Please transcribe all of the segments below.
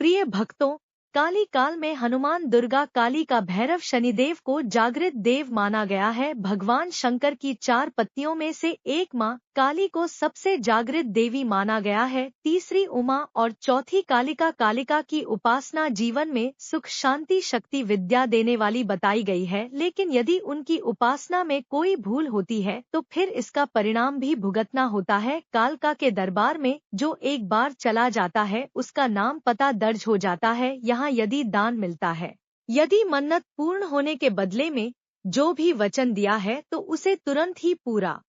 प्रिय भक्तों, काली काल में हनुमान, दुर्गा, काली का भैरव, शनिदेव को जागृत देव माना गया है। भगवान शंकर की 4 पत्नियों में से एक माँ काली को सबसे जागृत देवी माना गया है। तीसरी उमा और चौथी कालिका। कालिका की उपासना जीवन में सुख, शांति, शक्ति, विद्या देने वाली बताई गई है, लेकिन यदि उनकी उपासना में कोई भूल होती है तो फिर इसका परिणाम भी भुगतना होता है। कालिका के दरबार में जो एक बार चला जाता है उसका नाम पता दर्ज हो जाता है। यहाँ यदि दान मिलता है, यदि मन्नत पूर्ण होने के बदले में जो भी वचन दिया है तो उसे तुरंत ही पूरा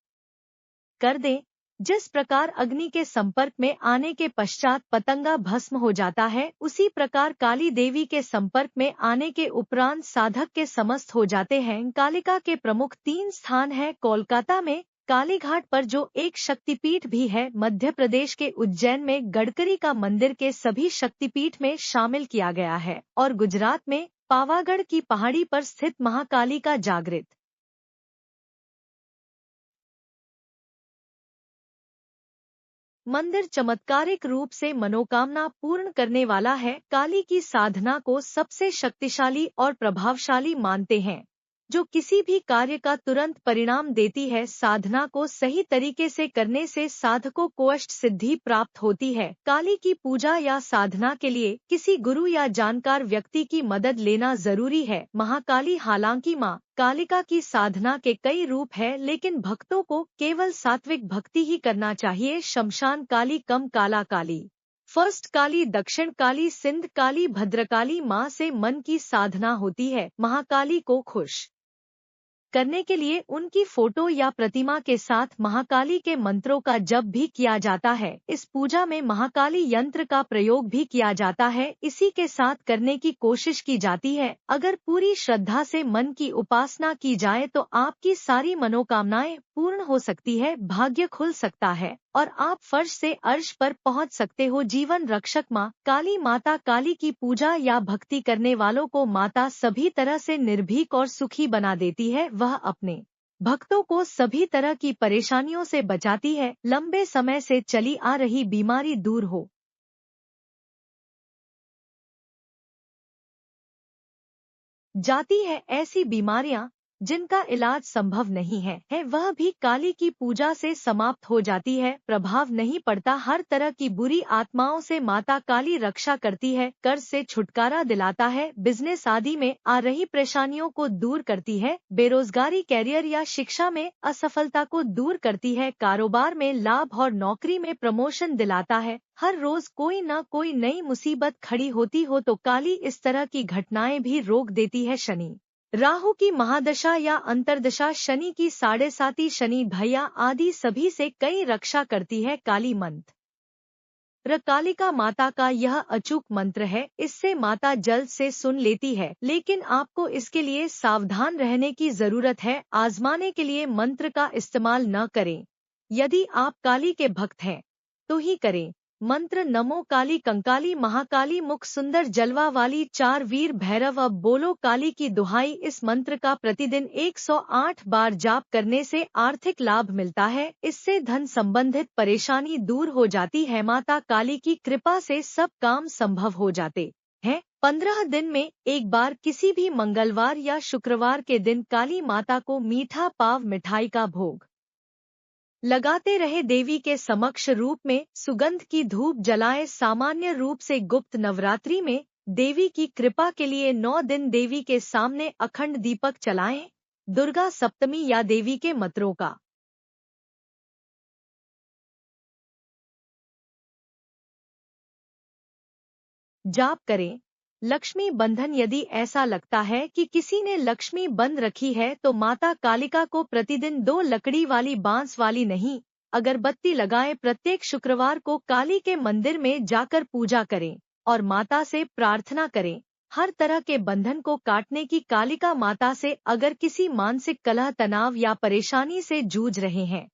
कर दें। जिस प्रकार अग्नि के संपर्क में आने के पश्चात पतंगा भस्म हो जाता है, उसी प्रकार काली देवी के संपर्क में आने के उपरांत साधक के समस्त हो जाते हैं। कालिका के प्रमुख 3 स्थान है। कोलकाता में कालीघाट पर जो एक शक्तिपीठ भी है, मध्य प्रदेश के उज्जैन में गडकरी का मंदिर के सभी शक्तिपीठ में शामिल किया गया है, और गुजरात में पावागढ़ की पहाड़ी पर स्थित महाकाली का जागृत मंदिर चमत्कारिक रूप से मनोकामना पूर्ण करने वाला है। काली की साधना को सबसे शक्तिशाली और प्रभावशाली मानते हैं, जो किसी भी कार्य का तुरंत परिणाम देती है। साधना को सही तरीके से करने से साधकों को अष्ट सिद्धि प्राप्त होती है। काली की पूजा या साधना के लिए किसी गुरु या जानकार व्यक्ति की मदद लेना जरूरी है। महाकाली, हालांकि माँ कालिका की साधना के कई रूप है, लेकिन भक्तों को केवल सात्विक भक्ति ही करना चाहिए। शमशान काली, कम काला काली, फर्स्ट काली, दक्षिण काली, सिंध काली, भद्रकाली माँ से मन की साधना होती है। महाकाली को खुश करने के लिए उनकी फोटो या प्रतिमा के साथ महाकाली के मंत्रों का जप भी किया जाता है। इस पूजा में महाकाली यंत्र का प्रयोग भी किया जाता है। इसी के साथ करने की कोशिश की जाती है। अगर पूरी श्रद्धा से मन की उपासना की जाए तो आपकी सारी मनोकामनाएं पूर्ण हो सकती है, भाग्य खुल सकता है और आप फर्श से अर्श पर पहुंच सकते हो। जीवन रक्षक माँ काली, माता काली की पूजा या भक्ति करने वालों को माता सभी तरह से निर्भीक और सुखी बना देती है। वह अपने भक्तों को सभी तरह की परेशानियों से बचाती है। लंबे समय से चली आ रही बीमारी दूर हो जाती है। ऐसी बीमारियां जिनका इलाज संभव नहीं है वह भी काली की पूजा से समाप्त हो जाती है। प्रभाव नहीं पड़ता। हर तरह की बुरी आत्माओं से माता काली रक्षा करती है, कर्ज से छुटकारा दिलाता है, बिजनेस आदि में आ रही परेशानियों को दूर करती है, बेरोजगारी, कैरियर या शिक्षा में असफलता को दूर करती है, कारोबार में लाभ और नौकरी में प्रमोशन दिलाता है। हर रोज कोई न कोई नई मुसीबत खड़ी होती हो तो काली इस तरह की घटनाएं भी रोक देती है। शनि, राहु की महादशा या अंतर्दशा, शनि की 7.5, शनि भैया आदि सभी से कई रक्षा करती है। काली मंत्र कालिका माता का यह अचूक मंत्र है। इससे माता जल्द से सुन लेती है, लेकिन आपको इसके लिए सावधान रहने की जरूरत है। आजमाने के लिए मंत्र का इस्तेमाल न करें। यदि आप काली के भक्त हैं तो ही करें। मंत्र: नमो काली, कंकाली, महाकाली, मुख सुंदर, जलवा वाली, 4 वीर भैरव। अब बोलो काली की दुहाई। इस मंत्र का प्रतिदिन 108 बार जाप करने से आर्थिक लाभ मिलता है। इससे धन संबंधित परेशानी दूर हो जाती है। माता काली की कृपा से सब काम संभव हो जाते हैं। 15 दिन में एक बार किसी भी मंगलवार या शुक्रवार के दिन काली माता को मीठा पाव मिठाई का भोग लगाते रहे। देवी के समक्ष रूप में सुगंध की धूप जलाएं। सामान्य रूप से गुप्त नवरात्रि में देवी की कृपा के लिए 9 दिन देवी के सामने अखंड दीपक जलाएं। दुर्गा सप्तमी या देवी के मंत्रों का जाप करें। लक्ष्मी बंधन: यदि ऐसा लगता है कि किसी ने लक्ष्मी बंद रखी है तो माता कालिका को प्रतिदिन 2 लकड़ी वाली, बांस वाली नहीं, अगरबत्ती लगाएं। प्रत्येक शुक्रवार को काली के मंदिर में जाकर पूजा करें और माता से प्रार्थना करें हर तरह के बंधन को काटने की। कालिका माता से अगर किसी मानसिक कलह, तनाव या परेशानी से जूझ रहे हैं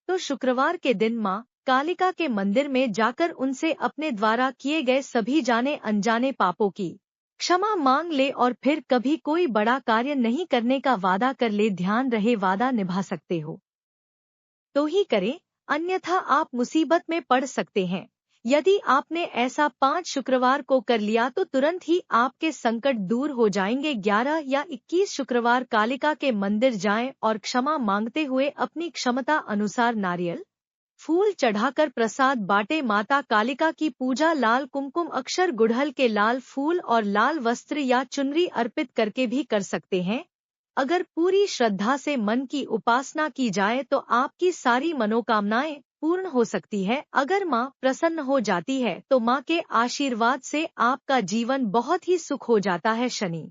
तो शुक्रवार के दिन माँ कालिका के मंदिर में जाकर उनसे अपने द्वारा किए गए सभी जाने अनजाने पापों की क्षमा मांग ले और फिर कभी कोई बड़ा कार्य नहीं करने का वादा कर ले। ध्यान रहे, वादा निभा सकते हो तो ही करें, अन्यथा आप मुसीबत में पड़ सकते हैं। यदि आपने ऐसा 5 शुक्रवार को कर लिया तो तुरंत ही आपके संकट दूर हो जाएंगे। 11 या 21 शुक्रवार कालिका के मंदिर जाएं और क्षमा मांगते हुए अपनी क्षमता अनुसार नारियल फूल चढ़ाकर प्रसाद बाटे। माता कालिका की पूजा लाल कुमकुम अक्षर गुड़हल के लाल फूल और लाल वस्त्र या चुनरी अर्पित करके भी कर सकते हैं। अगर पूरी श्रद्धा से मन की उपासना की जाए तो आपकी सारी मनोकामनाएं पूर्ण हो सकती है। अगर माँ प्रसन्न हो जाती है तो माँ के आशीर्वाद से आपका जीवन बहुत ही सुख हो जाता है। शनि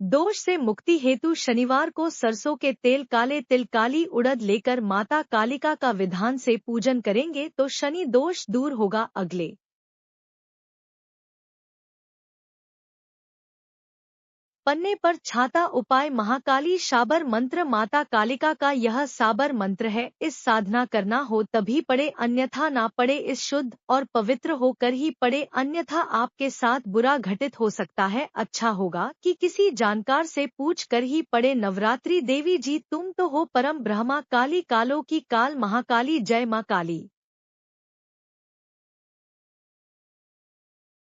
दोष से मुक्ति हेतु शनिवार को सरसों के तेल, काले तिल, काली उड़द लेकर माता कालिका का विधान से पूजन करेंगे तो शनि दोष दूर होगा। अगले पन्ने पर छाता उपाय महाकाली शाबर मंत्र। माता कालिका का यह साबर मंत्र है। इस साधना करना हो तभी पढ़े, अन्यथा ना पढ़े। इस शुद्ध और पवित्र होकर ही पढ़े, अन्यथा आपके साथ बुरा घटित हो सकता है। अच्छा होगा कि किसी जानकार से पूछ कर ही पढ़े। नवरात्रि देवी जी तुम तो हो परम ब्रह्मा, काली कालों की काल महाकाली, जय माँ काली।